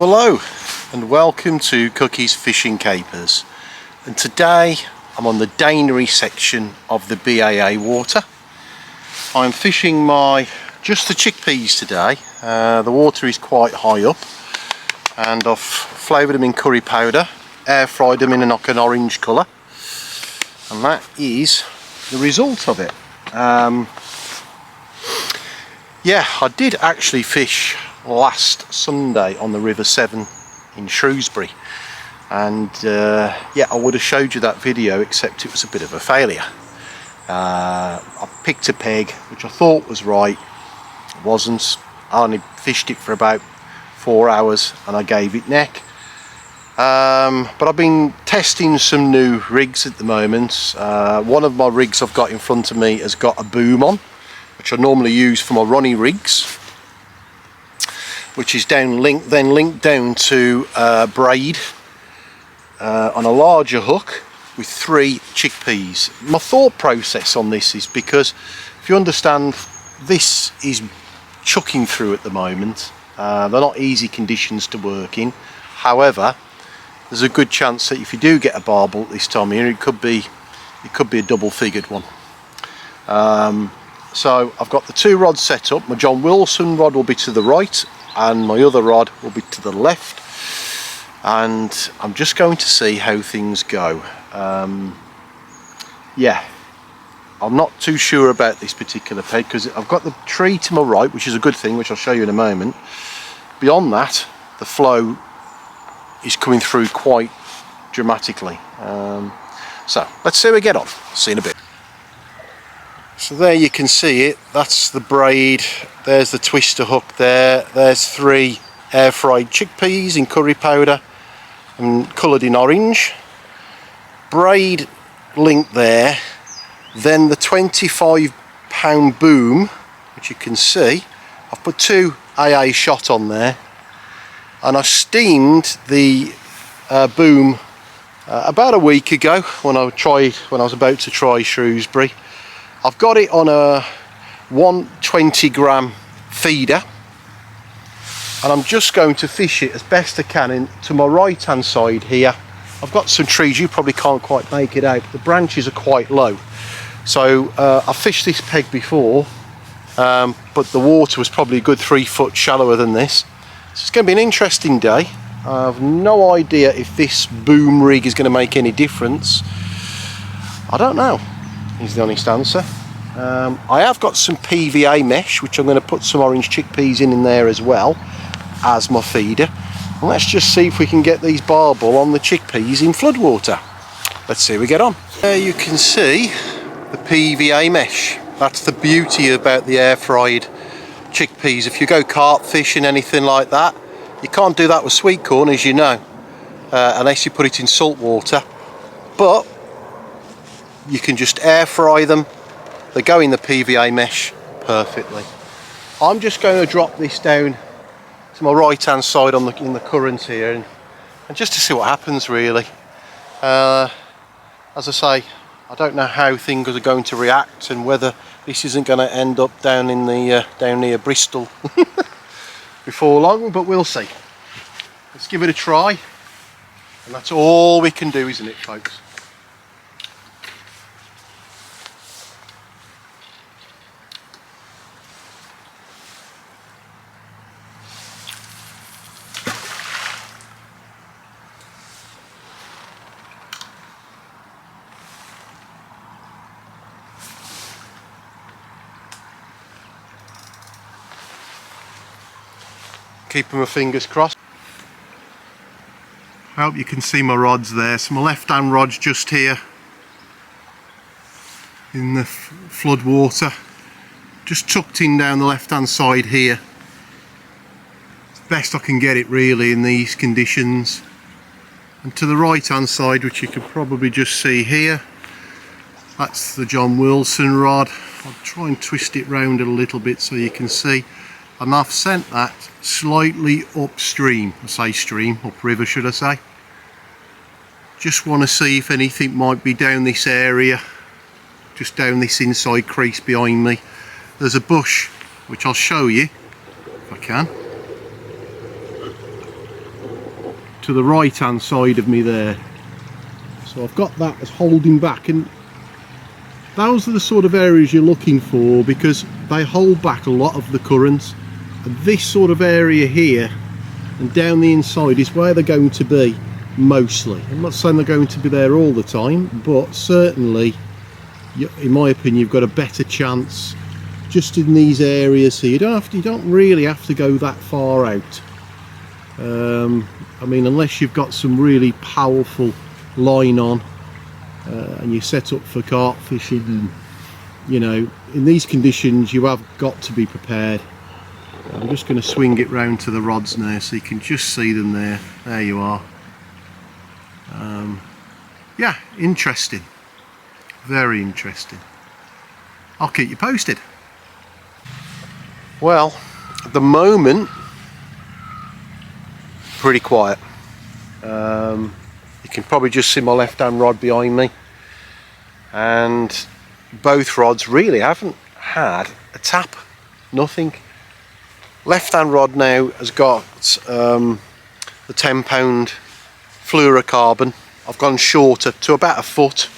Hello and welcome to Cookie's Fishing Capers, and today I'm on the Danery section of the BAA water. I'm fishing just the chickpeas today. The water is quite high up and I've flavoured them in curry powder, air fried them in an orange colour, and that is the result of it. Yeah, I did actually fish last Sunday on the River Severn in Shrewsbury, and yeah, I would have showed you that video, except it was a bit of a failure. I picked a peg which I thought was right. It wasn't. I only fished it for about 4 hours and I gave it neck. But I've been testing some new rigs at the moment. One of my rigs I've got in front of me has got a boom on, which I normally use for my Ronnie rigs, which is then linked down to braid on a larger hook with 3 chickpeas. My thought process on this is, because if you understand, this is chucking through at the moment. They're not easy conditions to work in. However, there's a good chance that if you do get a barbel this time of year, it could be a double-figured one. So I've got the 2 rods set up. My John Wilson rod will be to the right and my other rod will be to the left, and I'm just going to see how things go. Yeah, I'm not too sure about this particular peg because I've got the tree to my right, which is a good thing, which I'll show you in a moment. Beyond that, the flow is coming through quite dramatically. So let's see how we get on. See you in a bit. So there you can see it, that's the braid, there's the twister hook there, there's 3 air fried chickpeas in curry powder and coloured in orange. Braid link there, then the 25-pound boom, which you can see. I've put 2 AA shot on there, and I steamed the boom about a week ago when I was about to try Shrewsbury. I've got it on a 120 gram feeder, and I'm just going to fish it as best I can to my right hand side here. I've got some trees, you probably can't quite make it out, the branches are quite low. So I fished this peg before, but the water was probably a good 3 foot shallower than this. So it's going to be an interesting day. I have no idea if this boom rig is going to make any difference. I don't know, is the honest answer. I have got some PVA mesh, which I'm going to put some orange chickpeas in there as well as my feeder. And let's just see if we can get these barbel on the chickpeas in floodwater. Let's see how we get on. There you can see the PVA mesh. That's the beauty about the air fried chickpeas. If you go carp fishing, anything like that, you can't do that with sweet corn, as you know, unless you put it in salt water. But you can just air fry them. They go in the PVA mesh perfectly. I'm just going to drop this down to my right hand side in the current here, and just to see what happens really. As I say, I don't know how things are going to react and whether this isn't going to end up down near Bristol before long, but we'll see. Let's give it a try, and that's all we can do, isn't it, folks? Keeping my fingers crossed. I hope you can see my rods there. So my left hand rod's just here in the flood water, just tucked in down the left hand side here. It's the best I can get it really in these conditions. And to the right hand side, which you can probably just see here, that's the John Wilson rod. I'll try and twist it round a little bit so you can see. And I've sent that slightly upstream. I say stream, upriver should I say. Just want to see if anything might be down this area, just down this inside crease behind me. There's a bush which I'll show you if I can. to the right hand side of me there. So I've got that as holding back, and those are the sort of areas you're looking for because they hold back a lot of the currents. And this sort of area here and down the inside is where they're going to be mostly. I'm not saying they're going to be there all the time, but certainly in my opinion you've got a better chance just in these areas here. You don't really have to go that far out. I mean, unless you've got some really powerful line on and you set up for carp fishing, and you know, in these conditions you have got to be prepared. I'm just going to swing it round to the rods now so you can just see them there. There you are. Yeah, interesting, very interesting. I'll keep you posted. Well, at the moment pretty quiet. You can probably just see my left hand rod behind me, and both rods really haven't had a tap, nothing. Left hand rod now has got the 10 pound fluorocarbon. I've gone shorter to about a foot.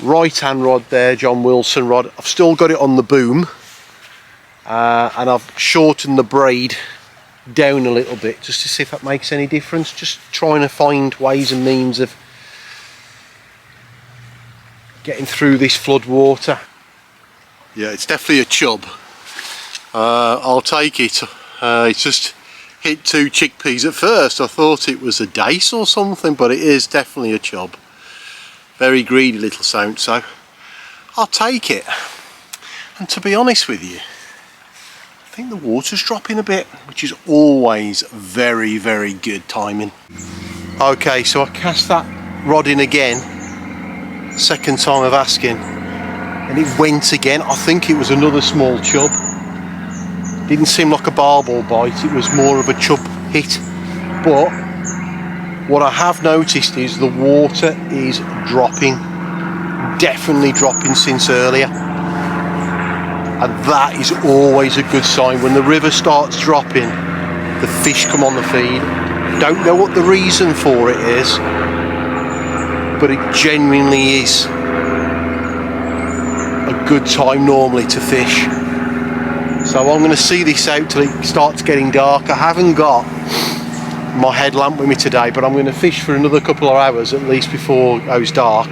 Right hand rod there, John Wilson rod, I've still got it on the boom, and I've shortened the braid down a little bit just to see if that makes any difference. Just trying to find ways and means of getting through this flood water. Yeah, it's definitely a chub. I'll take it. It's just hit 2 chickpeas. At first I thought it was a dace or something, but it is definitely a chub. Very greedy little sound, so I'll take it. And to be honest with you, I think the water's dropping a bit, which is always very, very good timing. Okay, so I cast that rod in again, second time of asking, and it went again. I think it was another small chub. Didn't seem like a barbel bite, it was more of a chub hit. But what I have noticed is the water is dropping, definitely dropping since earlier. And that is always a good sign. When the river starts dropping, the fish come on the feed. Don't know what the reason for it is, but it genuinely is a good time normally to fish. So I'm going to see this out till it starts getting dark. I haven't got my headlamp with me today, but I'm going to fish for another couple of hours at least before it goes dark,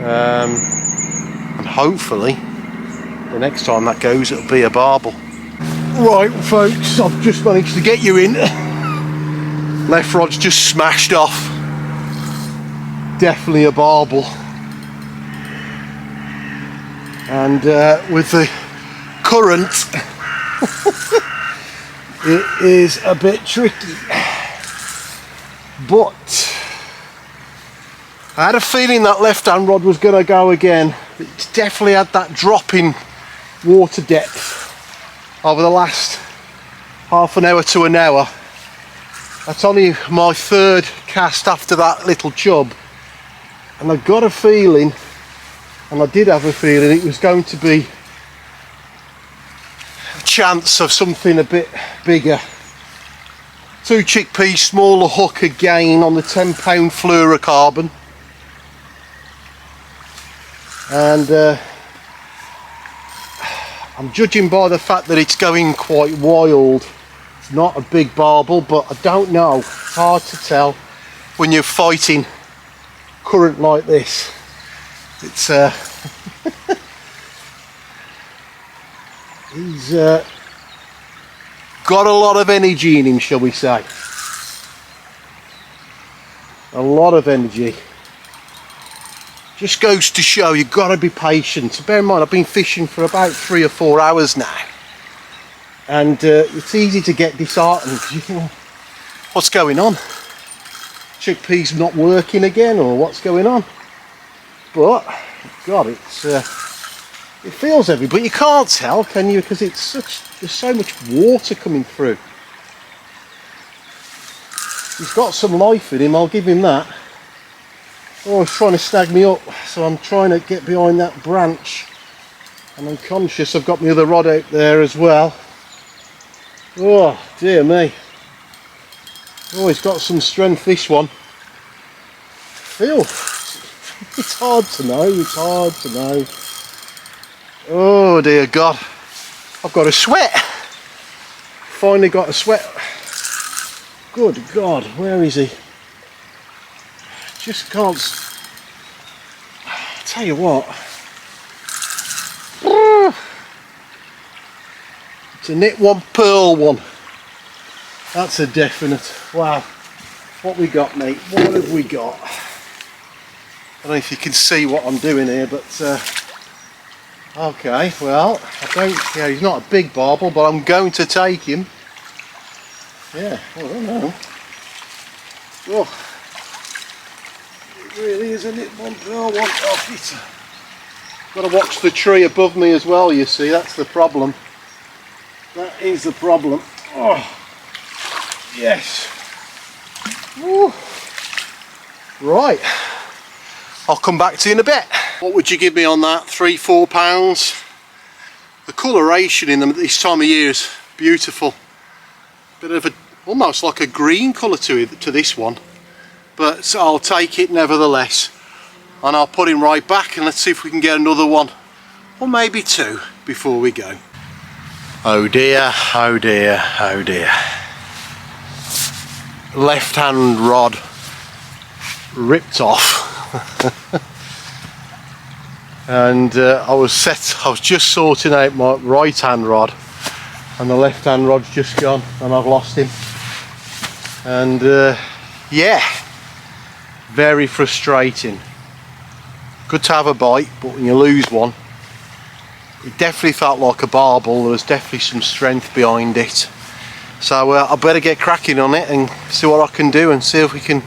and hopefully the next time that goes it'll be a barbel. Right folks, I've just managed to get you in. Left rod's just smashed off. Definitely a barbel. And with the current it is a bit tricky, but I had a feeling that left hand rod was going to go again. It's definitely had that drop in water depth over the last half an hour to an hour. That's only my third cast after that little chub, and I got a feeling, and I did have a feeling, it was going to be a chance of something a bit bigger. 2 chickpeas, smaller hook again on the 10 pound fluorocarbon, and I'm judging by the fact that it's going quite wild. It's not a big barbel, but I don't know, it's hard to tell when you're fighting current like this. It's he's got a lot of energy in him, shall we say. A lot of energy. Just goes to show you've got to be patient. Bear in mind, I've been fishing for about 3 or 4 hours now, and it's easy to get disheartened because you think, what's going on? Chickpeas not working again, or what's going on? But God, it's it feels heavy, but you can't tell, can you? Because it's there's so much water coming through. He's got some life in him, I'll give him that. Oh, he's trying to snag me up, so I'm trying to get behind that branch, and I'm conscious I've got my other rod out there as well. Oh dear me. Oh, he's got some strength, this one. Feel. It's hard to know, it's hard to know. Oh dear God, I've got a sweat. Finally got a sweat. Good God, where is he? Just can't. I'll tell you what. It's a knit one, pearl one. That's a definite. Wow. What we got, mate? What have we got? I don't know if you can see what I'm doing here, but okay, well, he's not a big barbel, but I'm going to take him. Yeah, I don't know. Oh, it really is a knit one pearl one. Oh, it's got to watch the tree above me as well, you see, that's the problem. That is the problem. Oh, yes. Woo. Right. I'll come back to you in a bit. What would you give me on that? £3–4? The coloration in them at this time of year is beautiful. Bit of almost like a green colour to this one, but I'll take it nevertheless, and I'll put him right back, and let's see if we can get another one, or maybe two, before we go. Oh dear, oh dear, oh dear. Left hand rod ripped off. And I was just sorting out my right hand rod, and the left hand rod's just gone, and I've lost him. And yeah, very frustrating. Good to have a bite, but when you lose one, it definitely felt like a barbel. There was definitely some strength behind it. So I better get cracking on it and see what I can do, and see if we can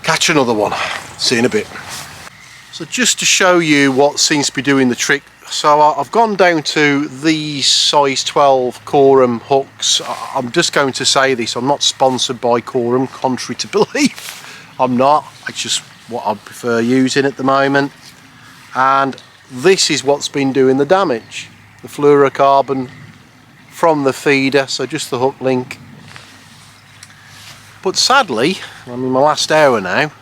catch another one. See you in a bit. So just to show you what seems to be doing the trick, so I've gone down to these size 12 Coram hooks. I'm just going to say this, I'm not sponsored by Coram, contrary to belief. I'm not, it's just what I prefer using at the moment. And this is what's been doing the damage. The fluorocarbon from the feeder, so just the hook link. But sadly, I'm in my last hour now,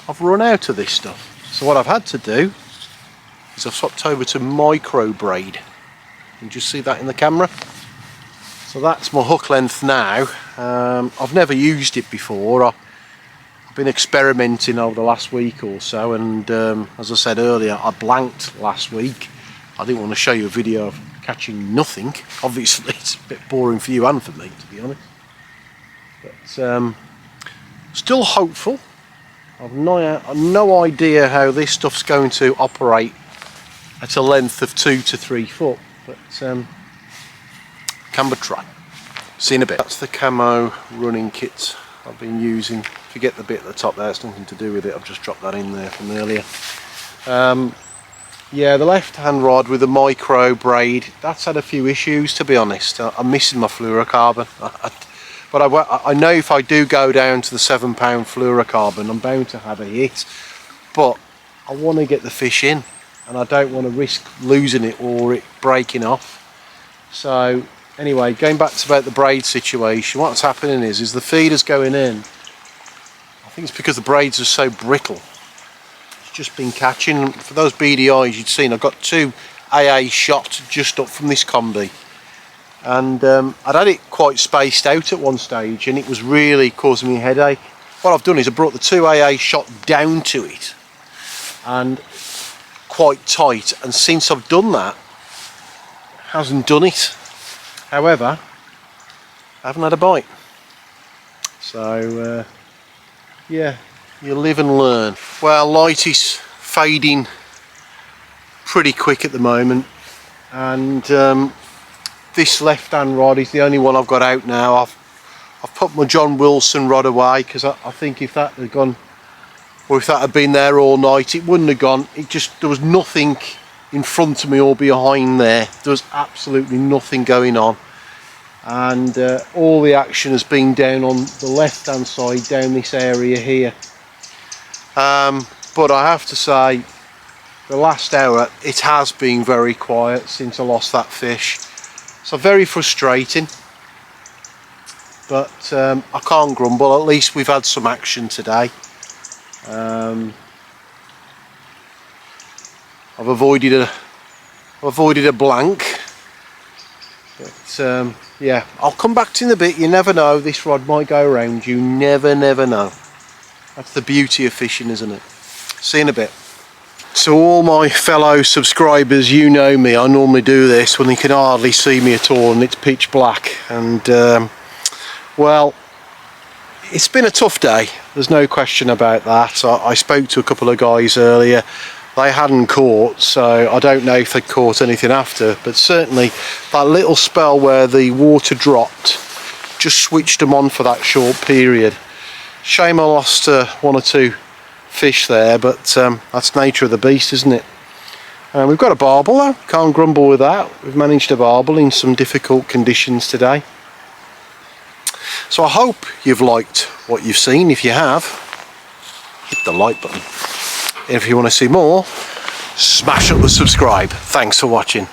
I've run out of this stuff. So what I've had to do is I've swapped over to micro braid. You can just see that in the camera. So that's my hook length now. I've never used it before. I've been experimenting over the last week or so, and as I said earlier, I blanked last week. I didn't want to show you a video of catching nothing. Obviously it's a bit boring for you and for me, to be honest. But still hopeful. I've no idea how this stuff's going to operate at a length of 2 to 3 foot, but can but try. See you in a bit. That's the camo running kit I've been using. Forget the bit at the top there, it's nothing to do with it, I've just dropped that in there from earlier. Yeah, the left hand rod with the micro braid, that's had a few issues, to be honest. I'm missing my fluorocarbon. But I know if I do go down to the £7 fluorocarbon, I'm bound to have a hit. But I want to get the fish in, and I don't want to risk losing it or it breaking off. So anyway, going back to about the braid situation, what's happening is the feeder's going in. I think it's because the braids are so brittle. It's just been catching. For those beady eyes you'd seen, I've got 2 AA shot just up from this combi. And I'd had it quite spaced out at one stage, and it was really causing me a headache. What I've done is I brought the 2 AA shot down to it, and quite tight, and since I've done that, it hasn't done it. However, I haven't had a bite. So yeah, you live and learn. Well, light is fading pretty quick at the moment, and this left hand rod is the only one I've got out now. I've put my John Wilson rod away, because I think if that had gone, or if that had been there all night, it wouldn't have gone. There was nothing in front of me or behind there. There was absolutely nothing going on, and all the action has been down on the left hand side, down this area here. But I have to say, the last hour it has been very quiet since I lost that fish. So very frustrating. but I can't grumble. At least we've had some action today. I've avoided a blank, but yeah, I'll come back to you in a bit. You never know, this rod might go around. You never know. That's the beauty of fishing, isn't it? See you in a bit. So all my fellow subscribers, you know me, I normally do this when you can hardly see me at all and it's pitch black, and well, it's been a tough day, there's no question about that. I spoke to a couple of guys earlier. They hadn't caught, so I don't know if they caught anything after, but certainly that little spell where the water dropped just switched them on for that short period. Shame I lost one or two fish there, but that's nature of the beast, isn't it? We've got a barbel though, can't grumble with that. We've managed a barbel in some difficult conditions today. So I hope you've liked what you've seen. If you have, hit the like button. If you want to see more, smash up the subscribe. Thanks for watching.